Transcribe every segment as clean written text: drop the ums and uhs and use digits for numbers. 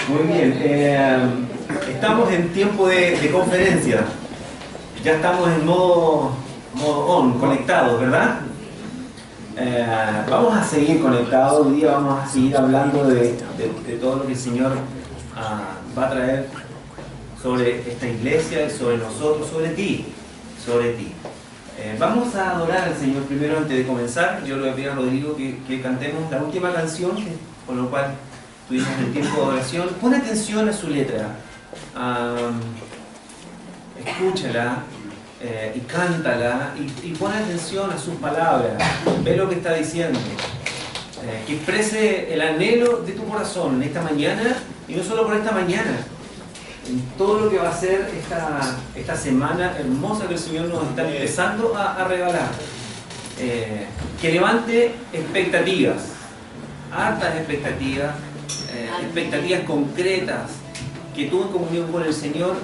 Muy bien, estamos en tiempo de conferencia. Ya estamos en modo on, conectados, ¿verdad? Vamos a seguir conectados. Hoy día vamos a seguir hablando de todo lo que el Señor va a traer sobre esta iglesia, sobre nosotros, sobre ti. Vamos a adorar al Señor primero antes de comenzar. Yo le voy a pedir a Rodrigo que cantemos la última canción, con lo cual tuvimos el tiempo de adoración. Pon atención a su letra, escúchala y cántala y pon atención a sus palabras. Ve lo que está diciendo. Que exprese el anhelo de tu corazón en esta mañana, y no solo por esta mañana, en todo lo que va a ser esta semana hermosa que el Señor nos está empezando a regalar. Que levante expectativas, hartas expectativas, expectativas concretas, que tú en comunión con el Señor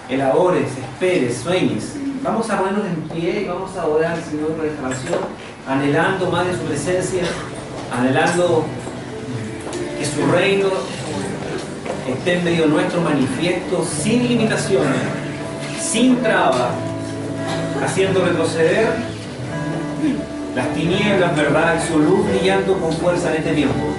elabores, esperes, sueñes. Vamos a ponernos en pie y vamos a adorar al Señor por esta canción, anhelando más de su presencia, anhelando que su reino esté en medio nuestro manifiesto, sin limitaciones, sin trabas, haciendo retroceder las tinieblas, ¿verdad? Y su luz brillando con fuerza en este tiempo.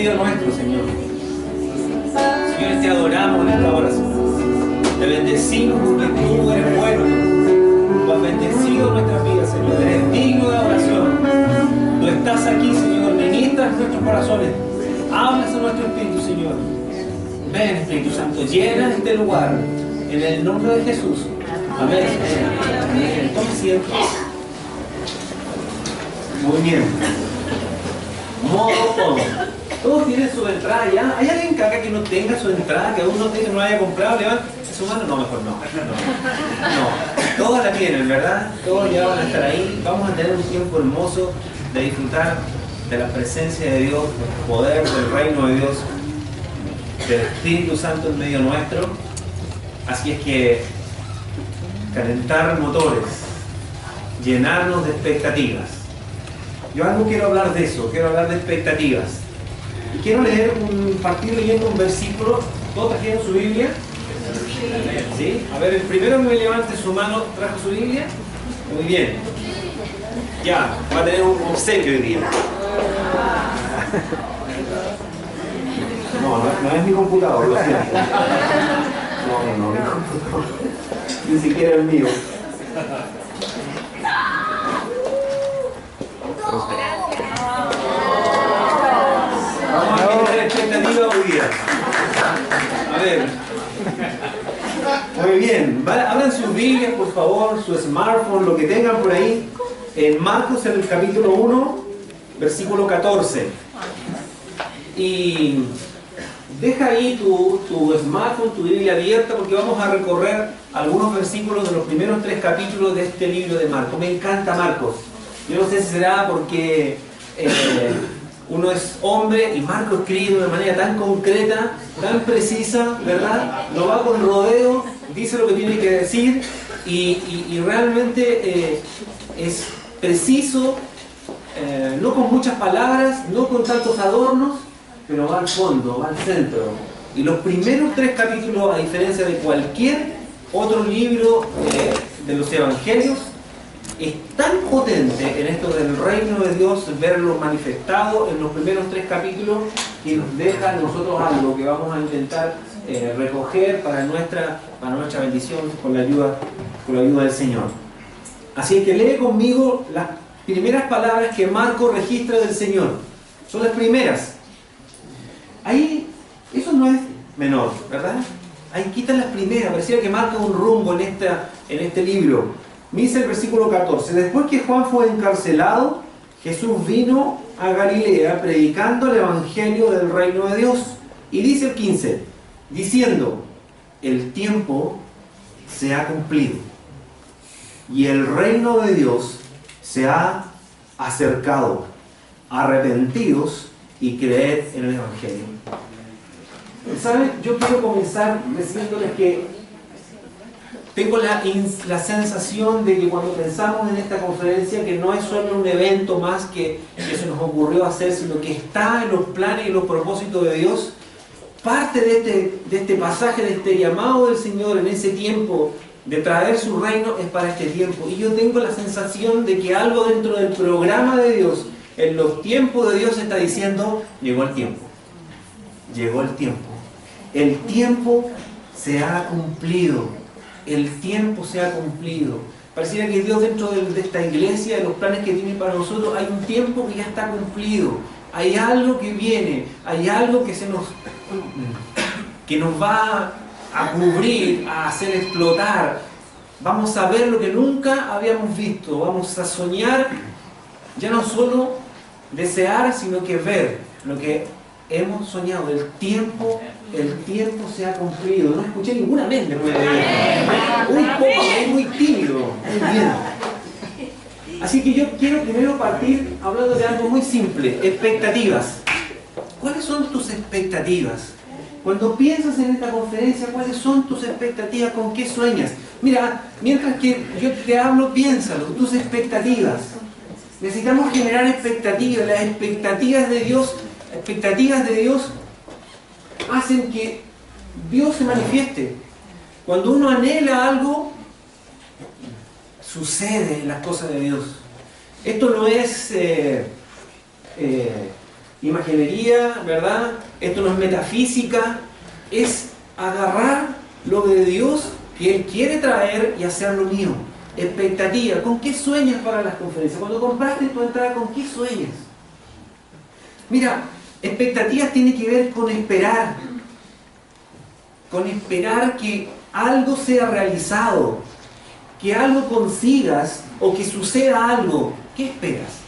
medio nuestro, Señor. Señor, te adoramos en esta hora, Señor. Te bendecimos porque tú eres bueno. Tú has bendecido nuestras vidas, Señor. Eres digno de oración. Tú estás aquí, Señor. Ministras nuestros corazones. Hablas a nuestro espíritu, Señor. Ven, Espíritu Santo, llena este lugar. En el nombre de Jesús. Amén. Amén. Toma asiento. Muy bien. Modo todo. Todos tienen su entrada ya. ¿Hay alguien acá que no tenga su entrada, que aún no haya comprado? ¿Levanta su mano? No, mejor no. No. Todos la tienen, ¿verdad? Todos ya van a estar ahí. Vamos a tener un tiempo hermoso de disfrutar de la presencia de Dios, del poder del reino de Dios, del Espíritu Santo en medio nuestro. Así es que calentar motores, llenarnos de expectativas. Yo algo quiero hablar de eso, quiero hablar de expectativas. Y quiero partir leyendo un versículo. ¿Todos trajeron su Biblia? ¿Sí? A ver, el primero que me levante su mano, ¿trajo su Biblia? Muy bien. Ya, va a tener un obsequio hoy día. No es mi computador, lo siento. No, mi computador. Ni siquiera el mío. Vamos a tener expectativa hoy día. A ver. Muy bien. Abran sus Biblias, por favor, su smartphone, lo que tengan por ahí. En Marcos, en el capítulo 1, versículo 14. Y deja ahí tu smartphone, tu Biblia abierta, porque vamos a recorrer algunos versículos de los primeros 3 capítulos de este libro de Marcos. Me encanta Marcos. Yo no sé si será porque uno es hombre y Marcos escribe de una manera tan concreta, tan precisa, ¿verdad? No va con rodeo, dice lo que tiene que decir y realmente es preciso, no con muchas palabras, no con tantos adornos, pero va al fondo, va al centro. Y los primeros 3 capítulos, a diferencia de cualquier otro libro de los evangelios, es tan potente en esto del reino de Dios, verlo manifestado en los primeros 3 capítulos, que nos deja a nosotros algo que vamos a intentar recoger para nuestra bendición con la ayuda del Señor. Así es que lee conmigo las primeras palabras que Marcos registra del Señor. Son las primeras. Ahí, eso no es menor, ¿verdad? Ahí quitan las primeras, pareciera que marca un rumbo en este libro. Dice el versículo 14: después que Juan fue encarcelado, Jesús vino a Galilea predicando el evangelio del reino de Dios. Y dice el 15, diciendo: el tiempo se ha cumplido y el reino de Dios se ha acercado. Arrepentidos y creed en el evangelio. ¿Saben? Yo quiero comenzar diciéndoles que tengo la sensación de que cuando pensamos en esta conferencia, que no es solo un evento más que se nos ocurrió hacer, sino que está en los planes y los propósitos de Dios. Parte de este pasaje, de este llamado del Señor en ese tiempo de traer su reino, es para este tiempo. Y yo tengo la sensación de que algo dentro del programa de Dios, en los tiempos de Dios, está diciendo: llegó el tiempo. Llegó el tiempo. El tiempo se ha cumplido. El tiempo se ha cumplido. Pareciera que Dios, dentro de esta iglesia, de los planes que tiene para nosotros, hay un tiempo que ya está cumplido. Hay algo que viene, hay algo que nos va a cubrir, a hacer explotar. Vamos a ver lo que nunca habíamos visto. Vamos a soñar, ya no solo desear, sino que ver lo que hemos soñado. El tiempo se ha cumplido. No escuché ninguna mente. Un poco, es muy tímido. Muy bien. Así que yo quiero primero partir hablando de algo muy simple: expectativas. ¿Cuáles son tus expectativas? Cuando piensas en esta conferencia, ¿cuáles son tus expectativas? ¿Con qué sueñas? Mira, mientras que yo te hablo, piénsalo, tus expectativas. Necesitamos generar expectativas. Las expectativas de Dios hacen que Dios se manifieste. Cuando uno anhela algo, sucede en las cosas de Dios. Esto no es imaginería, ¿verdad? Esto no es metafísica, es agarrar lo de Dios que Él quiere traer y hacerlo mío. Expectativa. ¿Con qué sueñas para las conferencias? Cuando compraste tu entrada, ¿con qué sueñas? Mira, expectativas tiene que ver con esperar. Con esperar que algo sea realizado, que algo consigas o que suceda algo. ¿Qué esperas?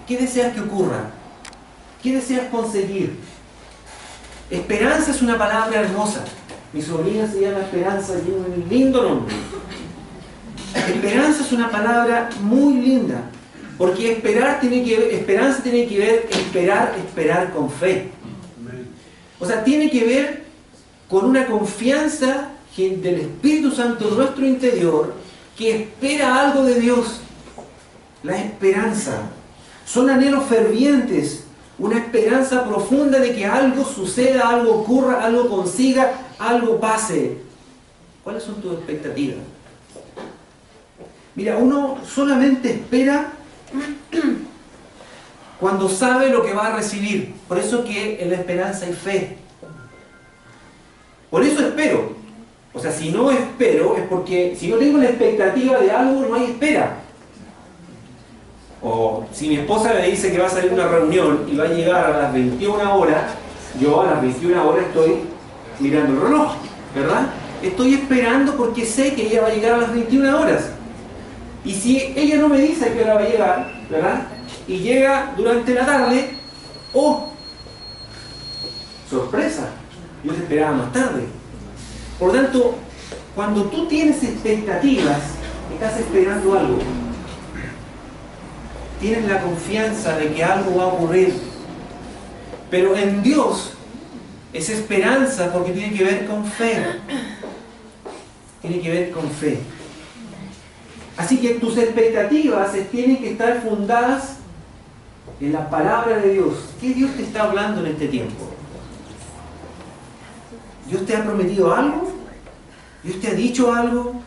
¿Qué deseas que ocurra? ¿Qué deseas conseguir? Esperanza es una palabra hermosa. Mi sobrina se llama Esperanza y tiene un lindo nombre. Esperanza es una palabra muy linda, porque esperanza tiene que ver esperar con fe. O sea, tiene que ver con una confianza del Espíritu Santo en nuestro interior que espera algo de Dios. La esperanza. Son anhelos fervientes, una esperanza profunda de que algo suceda, algo ocurra, algo consiga, algo pase. ¿Cuáles son tus expectativas? Mira, uno solamente espera cuando sabe lo que va a recibir. Por eso que en la esperanza hay fe. Por eso espero. O sea, si no espero es porque si no tengo la expectativa de algo, no hay espera. O si mi esposa me dice que va a salir una reunión y va a llegar a las 21 horas, yo a las 21 horas estoy mirando el reloj, ¿verdad? Estoy esperando porque sé que ella va a llegar a las 21 horas. Y si ella no me dice a qué hora va a llegar, ¿verdad? Y llega durante la tarde, ¡oh! ¡Sorpresa! Yo te esperaba más tarde. Por lo tanto, cuando tú tienes expectativas, estás esperando algo. Tienes la confianza de que algo va a ocurrir. Pero en Dios es esperanza porque tiene que ver con fe. Tiene que ver con fe. Así que tus expectativas tienen que estar fundadas en la palabra de Dios. ¿Qué Dios te está hablando en este tiempo? ¿Dios te ha prometido algo? ¿Dios te ha dicho algo?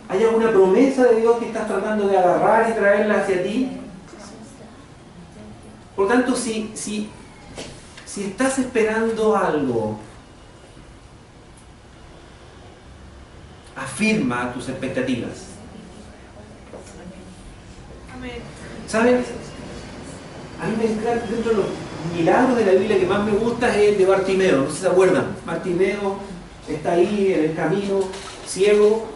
¿Hay alguna promesa de Dios que estás tratando de agarrar y traerla hacia ti? Por lo tanto, si estás esperando algo, afirma tus expectativas. ¿Saben? A mí me encanta, dentro de los milagros de la Biblia que más me gusta es el de Bartimeo. No sé si se acuerdan. Bartimeo está ahí en el camino, ciego,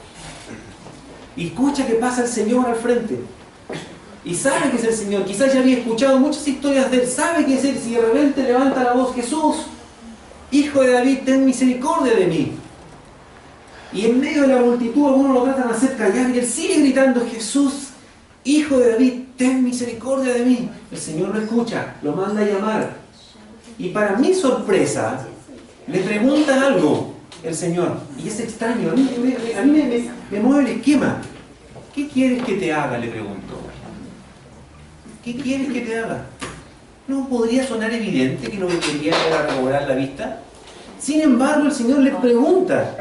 y escucha que pasa el Señor al frente. Y sabe que es el Señor. Quizás ya había escuchado muchas historias de él. Sabe que es él. Si de repente levanta la voz: Jesús, Hijo de David, ten misericordia de mí. Y en medio de la multitud algunos lo tratan de hacer callar y él sigue gritando: Jesús, Hijo de David, ten misericordia de mí. El Señor lo escucha, lo manda a llamar. Y para mi sorpresa, le pregunta algo el Señor. Y es extraño, a mí me mueve el esquema. ¿Qué quieres que te haga?, le pregunto. ¿Qué quieres que te haga? ¿No podría sonar evidente que lo que quería era recobrar la vista? Sin embargo, el Señor le pregunta: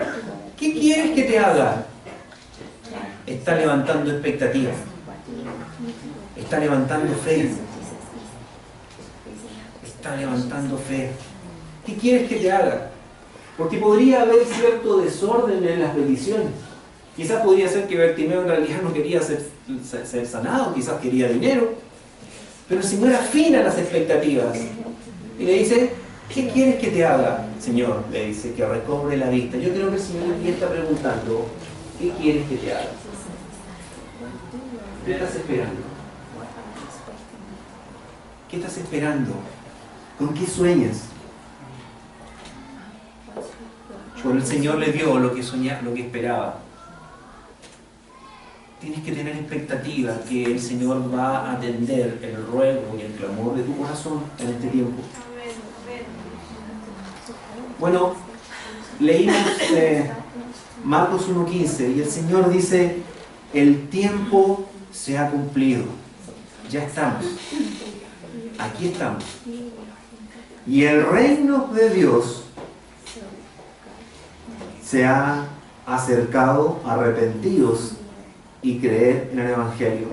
¿qué quieres que te haga? Está levantando expectativas. Está levantando fe. Está levantando fe. ¿Qué quieres que te haga? Porque podría haber cierto desorden en las peticiones. Quizás podría ser que Bartimeo en realidad no quería ser sanado, quizás quería dinero. Pero el Señor afina las expectativas. Y le dice: ¿qué quieres que te haga, Señor? Le dice: que recobre la vista. Yo creo que el Señor aquí está preguntando: ¿qué quieres que te haga? ¿Qué estás esperando? ¿Qué estás esperando? ¿Con qué sueñas? Bueno, el Señor le dio lo que soñaba, lo que esperaba. Tienes que tener expectativa que el Señor va a atender el ruego y el clamor de tu corazón en este tiempo. Bueno, leímos Marcos 1:15 y el Señor dice: el tiempo se ha cumplido. Ya estamos. Aquí estamos. Y el reino de Dios se ha acercado. Arrepentidos y creer en el Evangelio.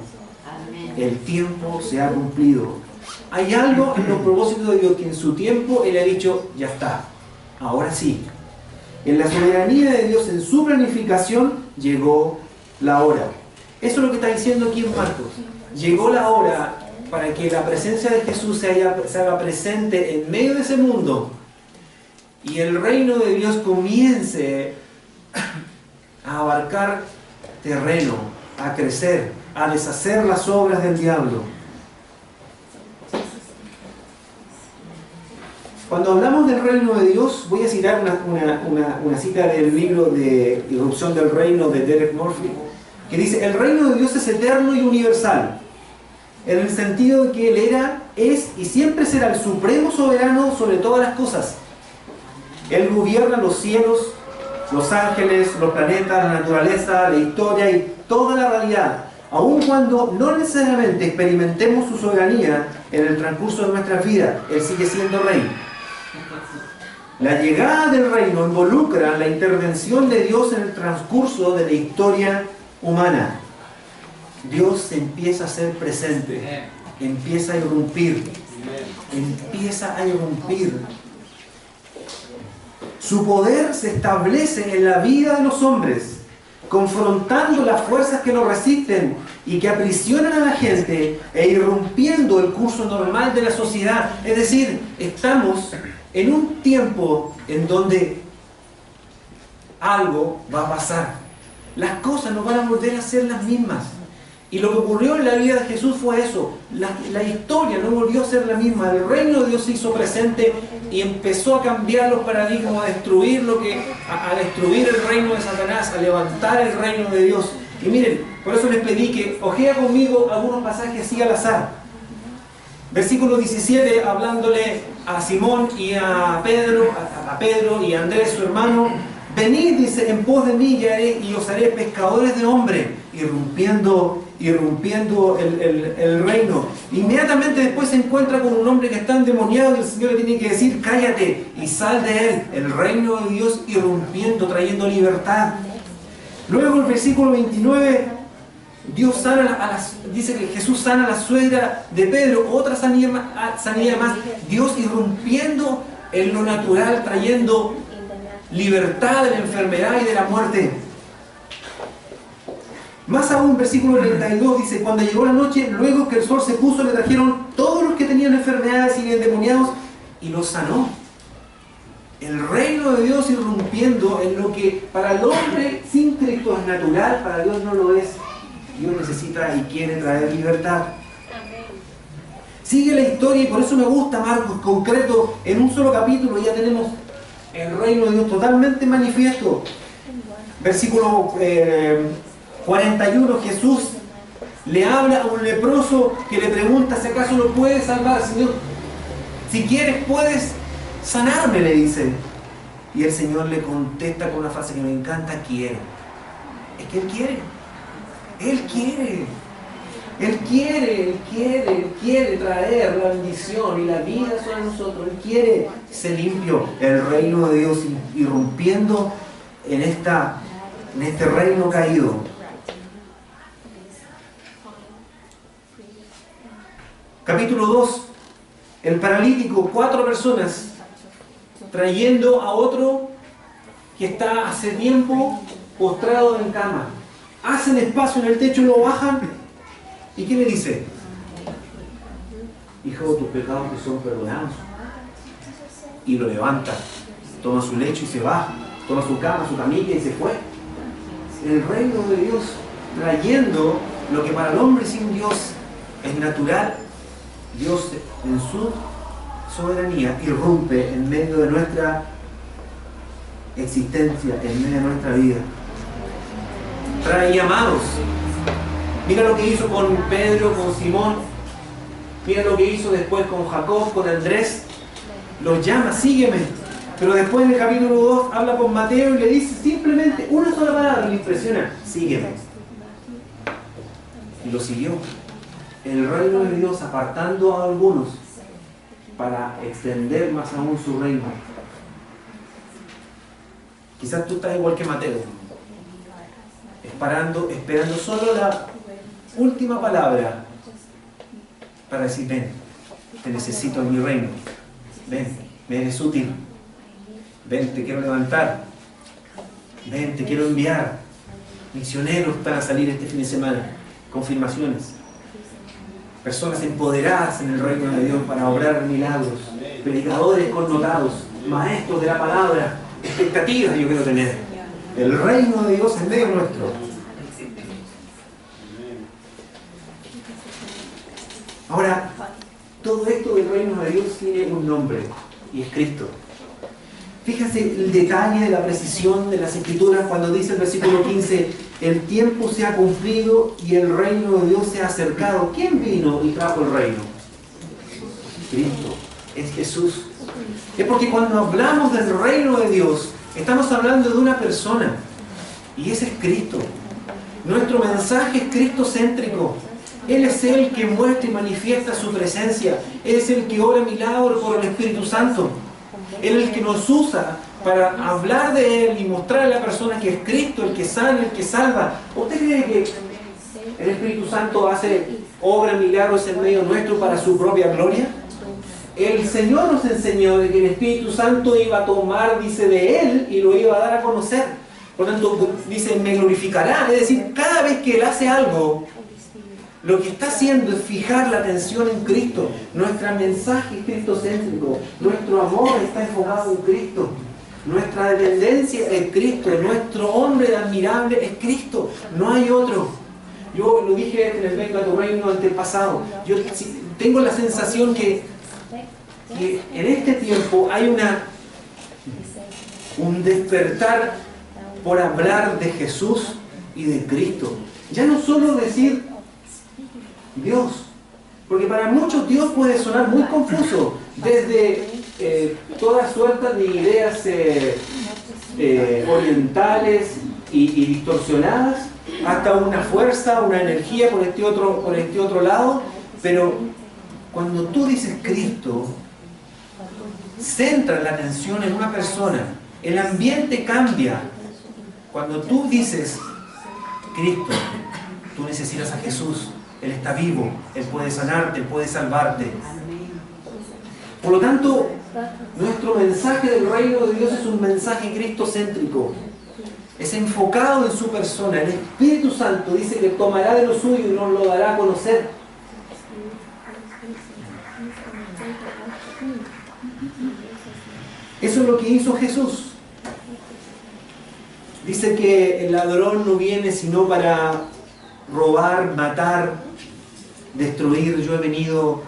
El tiempo se ha cumplido. Hay algo en los propósitos de Dios que en su tiempo Él ha dicho, ya está, ahora sí. En la soberanía de Dios, en su planificación, llegó la hora. Eso es lo que está diciendo aquí en Marcos. Llegó la hora para que la presencia de Jesús se haga presente en medio de ese mundo y el reino de Dios comience a abarcar terreno, a crecer, a deshacer las obras del diablo. Cuando hablamos del reino de Dios, voy a citar una cita del libro de Irrupción del Reino de Derek Murphy, que dice: el reino de Dios es eterno y universal, en el sentido de que Él era, es y siempre será el supremo soberano sobre todas las cosas. Él gobierna los cielos, los ángeles, los planetas, la naturaleza, la historia y toda la realidad, aun cuando no necesariamente experimentemos su soberanía en el transcurso de nuestras vidas. Él sigue siendo rey. La llegada del reino involucra la intervención de Dios en el transcurso de la historia humana. Dios se empieza a hacer presente, empieza a irrumpir, empieza a irrumpir. Su poder se establece en la vida de los hombres, confrontando las fuerzas que lo resisten y que aprisionan a la gente e irrumpiendo el curso normal de la sociedad. Es decir, estamos en un tiempo en donde algo va a pasar. Las cosas no van a volver a ser las mismas. Y lo que ocurrió en la vida de Jesús fue eso. La historia no volvió a ser la misma. El reino de Dios se hizo presente y empezó a cambiar los paradigmas, a destruir el reino de Satanás, a levantar el reino de Dios. Y miren, por eso les pedí que ojea conmigo algunos pasajes así al azar. Versículo 17, hablándole a Simón y a Pedro y a Andrés, su hermano: venid, dice, en pos de mí y os haré pescadores de hombres, irrumpiendo el reino. Inmediatamente después se encuentra con un hombre que está endemoniado y el Señor le tiene que decir: cállate y sal de él. El reino de Dios irrumpiendo, trayendo libertad. Luego el versículo 29, dice que Jesús sana a la suegra de Pedro, otra sanidad más. Dios irrumpiendo en lo natural, trayendo libertad de la enfermedad y de la muerte. Más aún, versículo 32 dice: cuando llegó la noche, luego que el sol se puso, le trajeron todos los que tenían enfermedades y endemoniados y los sanó. El reino de Dios irrumpiendo en lo que para el hombre sin Cristo es natural, para Dios no lo es. Dios necesita y quiere traer libertad. Sigue la historia y por eso me gusta Marcos, concreto, en un solo capítulo ya tenemos el reino de Dios totalmente manifiesto. Versículo 41, Jesús le habla a un leproso que le pregunta si acaso lo puede salvar. Señor, si quieres puedes sanarme, le dice. Y el Señor le contesta con una frase que me encanta: quiero. Es que Él quiere. Él quiere. Él quiere traer la bendición y la vida sobre nosotros. Él quiere ser limpio. El reino de Dios irrumpiendo en este reino caído. Capítulo 2. El paralítico, 4 personas trayendo a otro que está hace tiempo postrado en cama. Hacen espacio en el techo, lo bajan. ¿Y qué le dice? Hijo, tus pecados te son perdonados. Y lo levanta, toma su lecho y se va, toma su cama, su camilla y se fue. El reino de Dios trayendo lo que para el hombre sin Dios es natural. Dios en su soberanía irrumpe en medio de nuestra existencia, en medio de nuestra vida. Trae llamados. Mira lo que hizo con Pedro, con Simón. Mira lo que hizo después con Jacob, con Andrés. Los llama: sígueme. Pero después en el capítulo 2 habla con Mateo y le dice simplemente una sola palabra, le impresiona: sígueme. Y lo siguió. El reino de Dios apartando a algunos para extender más aún su reino. Quizás tú estás igual que Mateo, esperando solo la última palabra para decir: ven, te necesito en mi reino. Ven, me eres útil. Ven, te quiero levantar. Ven, te quiero enviar. Misioneros para salir este fin de semana. Confirmaciones. Personas empoderadas en el reino de Dios para obrar milagros. Predicadores connotados. Maestros de la palabra. Expectativas yo quiero tener. El reino de Dios en medio nuestro. Ahora, todo esto del reino de Dios tiene un nombre, y es Cristo. Fíjate el detalle de la precisión de las Escrituras cuando dice el versículo 15, el tiempo se ha cumplido y el reino de Dios se ha acercado. ¿Quién vino y trajo el reino? Cristo, es Jesús. Es porque cuando hablamos del reino de Dios, estamos hablando de una persona, y ese es Cristo. Nuestro mensaje es cristocéntrico. Él es el que muestra y manifiesta su presencia. Él es el que obra milagros por el Espíritu Santo. Él es el que nos usa para hablar de Él y mostrar a la persona que es Cristo, el que sana, el que salva. ¿Usted cree que el Espíritu Santo obra milagros en medio nuestro para su propia gloria? El Señor nos enseñó de que el Espíritu Santo iba a tomar, dice, de Él y lo iba a dar a conocer. Por tanto, dice, me glorificará. Es decir, cada vez que Él hace algo, lo que está haciendo es fijar la atención en Cristo. Nuestro mensaje es cristocéntrico. Nuestro amor está enfocado en Cristo. Nuestra dependencia es Cristo. Nuestro hombre admirable es Cristo. No hay otro. Yo lo dije en el Venga a tu Reino antepasado. Yo tengo la sensación que en este tiempo hay un despertar por hablar de Jesús y de Cristo. Ya no solo decir Dios, porque para muchos Dios puede sonar muy confuso, desde toda suerte de ideas orientales y distorsionadas, hasta una fuerza, una energía por este otro lado. Pero cuando tú dices Cristo, centra la atención en una persona, el ambiente cambia. Cuando tú dices Cristo, tú necesitas a Jesús. Él está vivo, Él puede sanarte, Él puede salvarte. Por lo tanto, nuestro mensaje del reino de Dios es un mensaje cristocéntrico. Es enfocado en su persona. El Espíritu Santo dice que tomará de lo suyo y nos lo dará a conocer. Eso es lo que hizo Jesús. Dice que el ladrón no viene sino para robar, matar, destruir. Yo he venido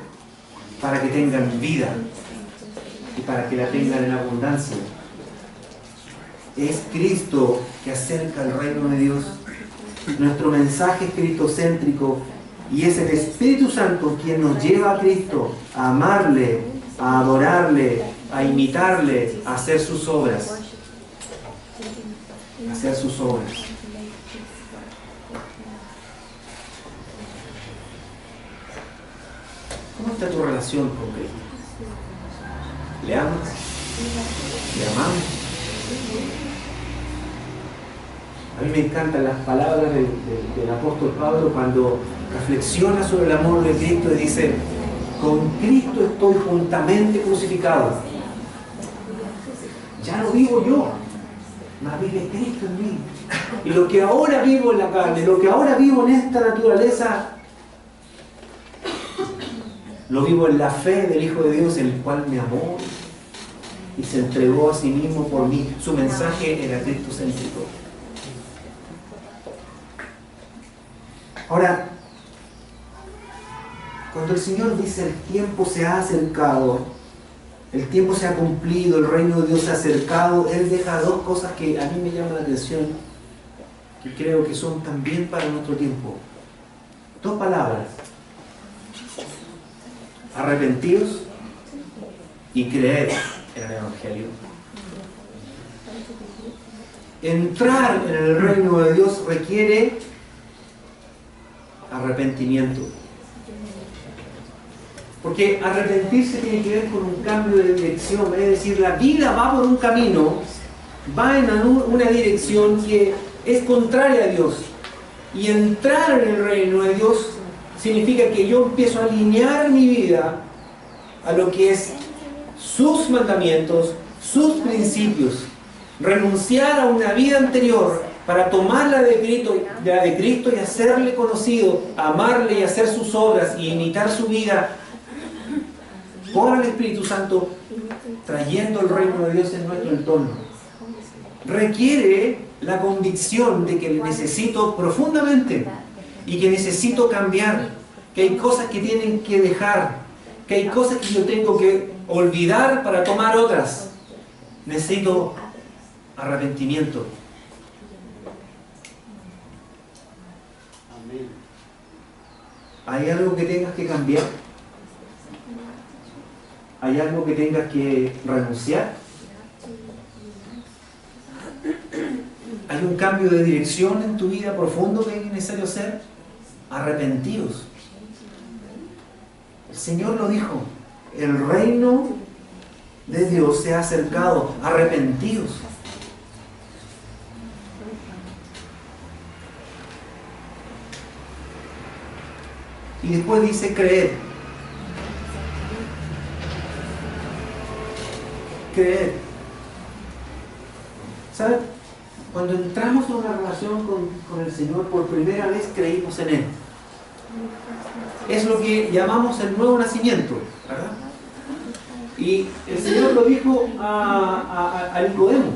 para que tengan vida y para que la tengan en abundancia. Es Cristo que acerca el reino de Dios. Nuestro mensaje es cristocéntrico y es el Espíritu Santo quien nos lleva a Cristo, a amarle, a adorarle, a imitarle, a hacer sus obras. A hacer sus obras. ¿Cómo está tu relación con Cristo? ¿Le amas? ¿Le amamos? A mí me encantan las palabras del apóstol Pablo cuando reflexiona sobre el amor de Cristo y dice: con Cristo estoy juntamente crucificado. Ya no vivo yo, mas vive Cristo en mí. Y lo que ahora vivo en la carne, lo que ahora vivo en esta naturaleza, lo vivo en la fe del Hijo de Dios, el cual me amó y se entregó a sí mismo por mí. Su mensaje era cristocéntrico. Ahora, cuando el Señor dice el tiempo se ha acercado, el tiempo se ha cumplido, el reino de Dios se ha acercado, Él deja dos cosas que a mí me llaman la atención, que creo que son también para nuestro tiempo. Dos palabras: arrepentidos y creer en el Evangelio. Entrar en el reino de Dios requiere arrepentimiento. Porque arrepentirse tiene que ver con un cambio de dirección, es decir, la vida va por un camino, va en una dirección que es contraria a Dios. Y entrar en el reino de Dios significa que yo empiezo a alinear mi vida a lo que es sus mandamientos, sus principios. Renunciar a una vida anterior para tomar la de Cristo y hacerle conocido, amarle y hacer sus obras y imitar su vida por el Espíritu Santo, trayendo el reino de Dios en nuestro entorno. Requiere la convicción de que le necesito profundamente y que necesito cambiar, que hay cosas que tienen que dejar, que hay cosas que yo tengo que olvidar para tomar otras. Necesito arrepentimiento. ¿Hay algo que tengas que cambiar? ¿Hay algo que tengas que renunciar? ¿Hay un cambio de dirección en tu vida profundo que es necesario hacer? Arrepentidos. El Señor lo dijo. El reino de Dios se ha acercado. Arrepentidos. Y después dice creer. Creer. ¿Saben? Cuando entramos en una relación con el Señor, por primera vez creímos en Él. Es lo que llamamos el nuevo nacimiento, ¿verdad? Y el Señor lo dijo a Nicodemo,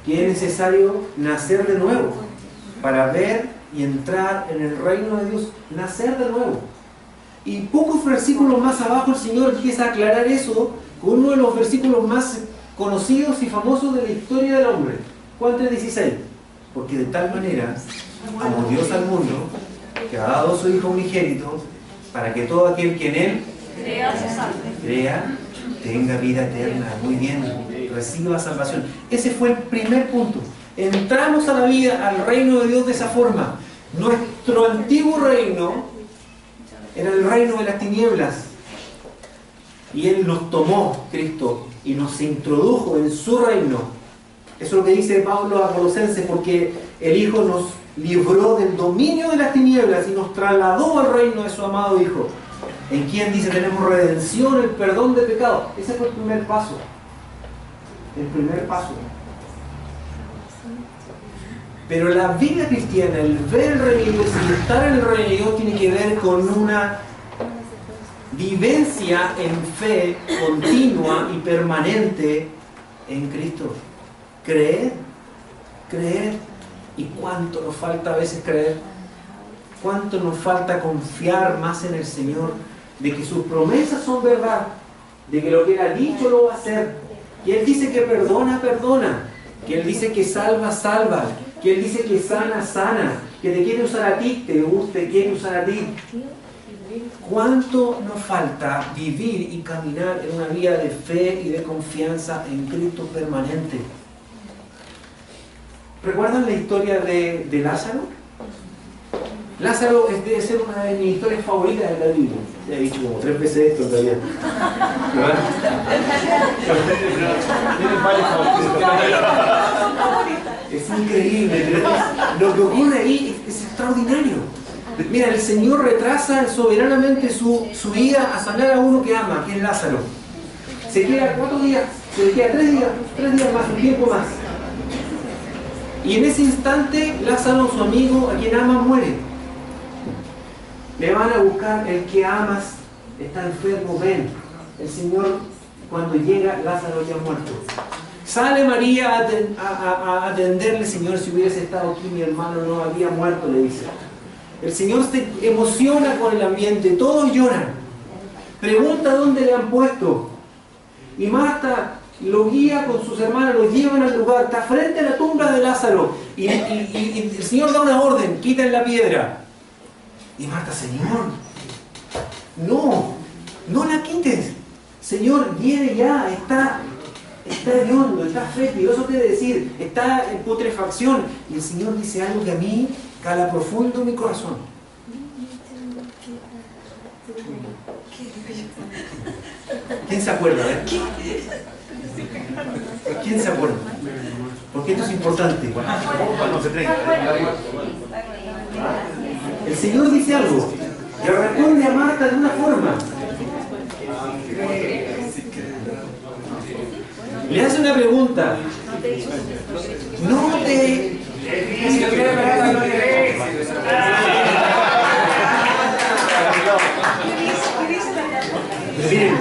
que es necesario nacer de nuevo para ver y entrar en el reino de Dios, nacer de nuevo. Y pocos versículos más abajo el Señor empieza a aclarar eso con uno de los versículos más conocidos y famosos de la historia del hombre. Juan 3:16. Porque de tal manera amó Dios al mundo que ha dado a su Hijo unigénito para que todo aquel que en Él crea tenga vida eterna. Muy bien, reciba salvación. Ese fue el primer punto. Entramos a la vida, al reino de Dios de esa forma. Nuestro antiguo reino era el reino de las tinieblas. Y Él nos tomó, Cristo, y nos introdujo en su reino. Eso es lo que dice Pablo a Colosenses, porque el Hijo nos libró del dominio de las tinieblas y nos trasladó al reino de su amado Hijo, en quien dice tenemos redención, el perdón de pecados. Ese fue el primer paso. El primer paso. Pero la vida cristiana, el ver el reino de Dios y estar en el reino de Dios, tiene que ver con una vivencia en fe continua y permanente en Cristo. Creer, creer. ¿Y cuánto nos falta a veces creer? ¿Cuánto nos falta confiar más en el Señor? De que sus promesas son verdad, de que lo que Él ha dicho lo va a hacer, que Él dice que perdona, perdona, que Él dice que salva, salva, que Él dice que sana, sana, que te quiere usar a ti, te quiere usar a ti. ¿Cuánto nos falta vivir y caminar en una vida de fe y de confianza en Cristo permanente? ¿Recuerdan la historia de Lázaro? Lázaro debe ser una de mis historias favoritas de la Biblia. Ya he dicho como 3 veces esto en realidad. Es increíble. Lo que ocurre ahí es extraordinario. Mira, el Señor retrasa soberanamente su ida a sanar a uno que ama, que es Lázaro. Se queda 4 días, se queda 3 días más, un tiempo más. Y en ese instante, Lázaro, su amigo, a quien ama, muere. Le van a buscar, el que amas está enfermo, ven. El Señor, cuando llega, Lázaro ya muerto. Sale María a atenderle, Señor, si hubiese estado aquí mi hermano no había muerto, le dice. El Señor se emociona con el ambiente, todos lloran. Pregunta dónde le han puesto. Y Marta lo guía con sus hermanos, lo llevan al lugar, está frente a la tumba de Lázaro. Y el Señor da una orden, quiten la piedra. Y Marta, Señor, no la quites. Señor, viene ya, está hediondo, está fétido, eso quiere decir, está en putrefacción. Y el Señor dice algo que a mí cala profundo en mi corazón. ¿Quién se acuerda? ¿Quién se acuerda? Porque esto es importante. El Señor dice algo que responde a Marta de una forma. Le hace una pregunta. No te... Miren,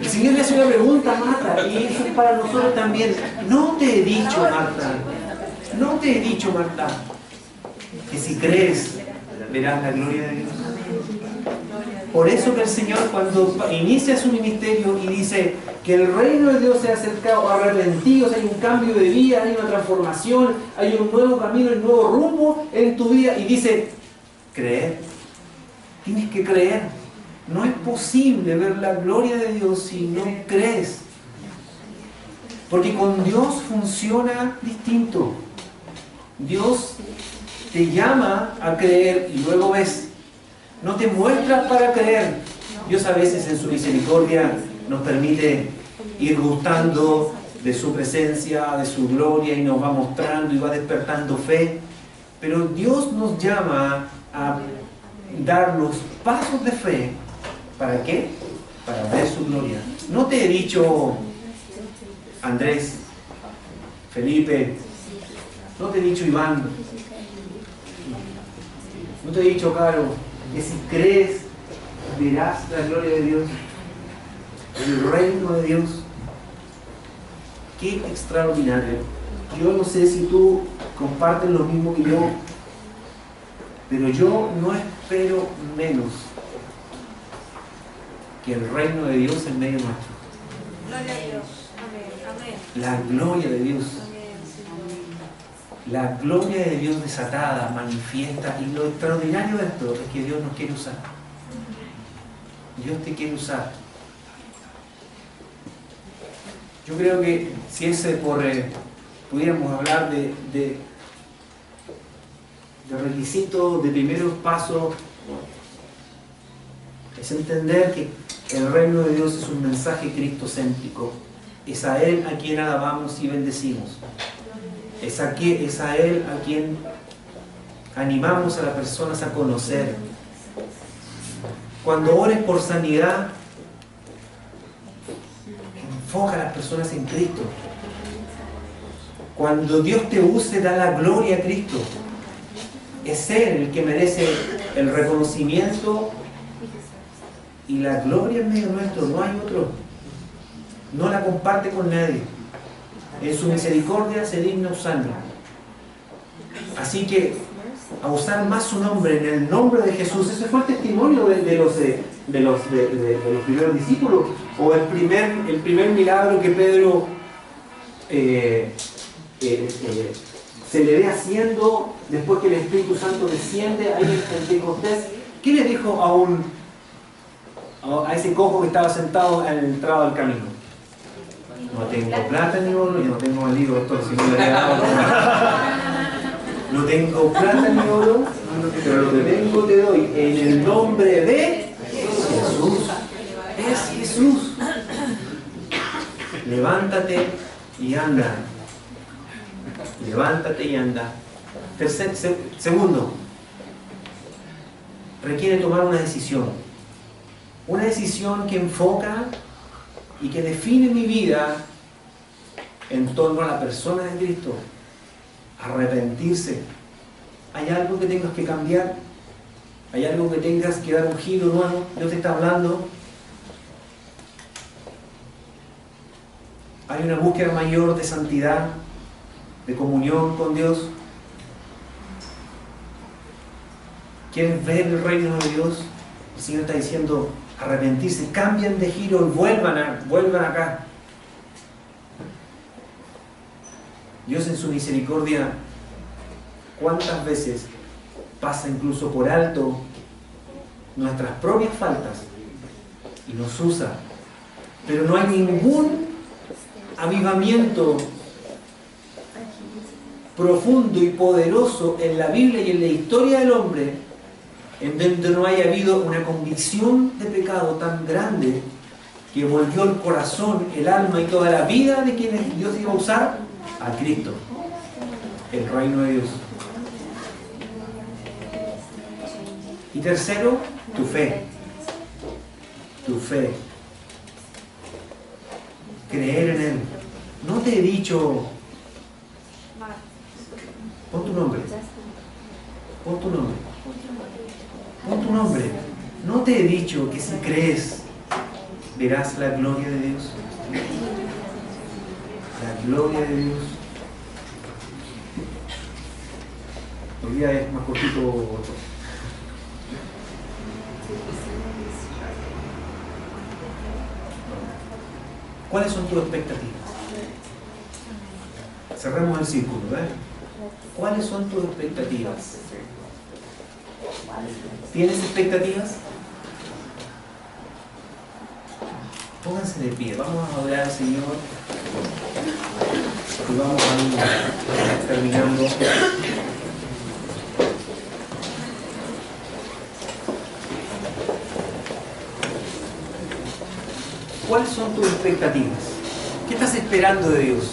el Señor le hace una pregunta a Marta, y eso es para nosotros también. No te he dicho, Marta, no te he dicho, Marta, que si crees, verás la gloria de Dios. Por eso que el Señor, cuando inicia su ministerio y dice que el reino de Dios se ha acercado, arrepentidos, hay un cambio de vida, hay una transformación, hay un nuevo camino, un nuevo rumbo en tu vida, y dice, creer. Tienes que creer. No es posible ver la gloria de Dios si no crees. Porque con Dios funciona distinto. Dios te llama a creer y luego ves. No te muestras para creer. Dios a veces en su misericordia nos permite ir gustando de su presencia, de su gloria, y nos va mostrando y va despertando fe. Pero Dios nos llama a dar los pasos de fe. ¿Para qué? Para ver su gloria. No te he dicho, Andrés, Felipe, no te he dicho, Iván, no te he dicho, Caro, que si crees, verás la gloria de Dios, el reino de Dios. Qué extraordinario. Yo no sé si tú compartes lo mismo que yo, pero yo no espero menos que el reino de Dios en medio nuestro. Gloria a Dios. Amén. La gloria de Dios. La gloria de Dios desatada, manifiesta. Y lo extraordinario de esto es que Dios nos quiere usar. Dios te quiere usar. Yo creo que si pudiéramos hablar de requisitos, de primeros pasos, es entender que el reino de Dios es un mensaje cristocéntrico. Es a Él a quien alabamos y bendecimos. Es a Él a quien animamos a las personas a conocer. Cuando ores por sanidad, enfoca a las personas en Cristo. Cuando Dios te use, da la gloria a Cristo. Es Él el que merece el reconocimiento y la gloria en medio nuestro. No hay otro. No la comparte con nadie. En su misericordia se digna usarlo. Así que a usar más su nombre, en el nombre de Jesús. Ese fue el testimonio de los primeros discípulos. O el primer milagro que Pedro se le ve haciendo después que el Espíritu Santo desciende ahí en Pentecostés. ¿Qué le dijo a ese cojo que estaba sentado en el entrado del camino? No tengo plata ni oro, yo no tengo el libro, doctor, si no le había dado. No tengo plata ni oro, pero lo que tengo te doy en el nombre de Jesús. Es Jesús. Levántate y anda. Levántate y anda. Segundo, requiere tomar una decisión. Una decisión que enfoca y que define mi vida en torno a la persona de Cristo. Arrepentirse. ¿Hay algo que tengas que cambiar? ¿Hay algo que tengas que dar un giro nuevo? Dios te está hablando. ¿Hay una búsqueda mayor de santidad, de comunión con Dios? ¿Quieres ver el reino de Dios? El Señor está diciendo, arrepentirse, cambien de giro y vuelvan acá. Dios en su misericordia, ¿cuántas veces pasa incluso por alto nuestras propias faltas y nos usa? Pero no hay ningún avivamiento profundo y poderoso en la Biblia y en la historia del hombre en donde no haya habido una convicción de pecado tan grande que volvió el corazón, el alma y toda la vida de quienes Dios iba a usar a Cristo, el reino de Dios. Y tercero, tu fe. Tu fe. creer en Él. No te he dicho, pon tu nombre, pon tu nombre, pon tu nombre. No te he dicho que si crees verás la gloria de Dios. La gloria de Dios. Hoy día es más cortito. ¿Cuáles son tus expectativas? Cerremos el círculo, ¿verdad? ¿Cuáles son tus expectativas? ¿Tienes expectativas? Pónganse de pie, vamos a adorar al Señor y vamos a ir terminando. ¿Cuáles son tus expectativas? ¿Qué estás esperando de Dios?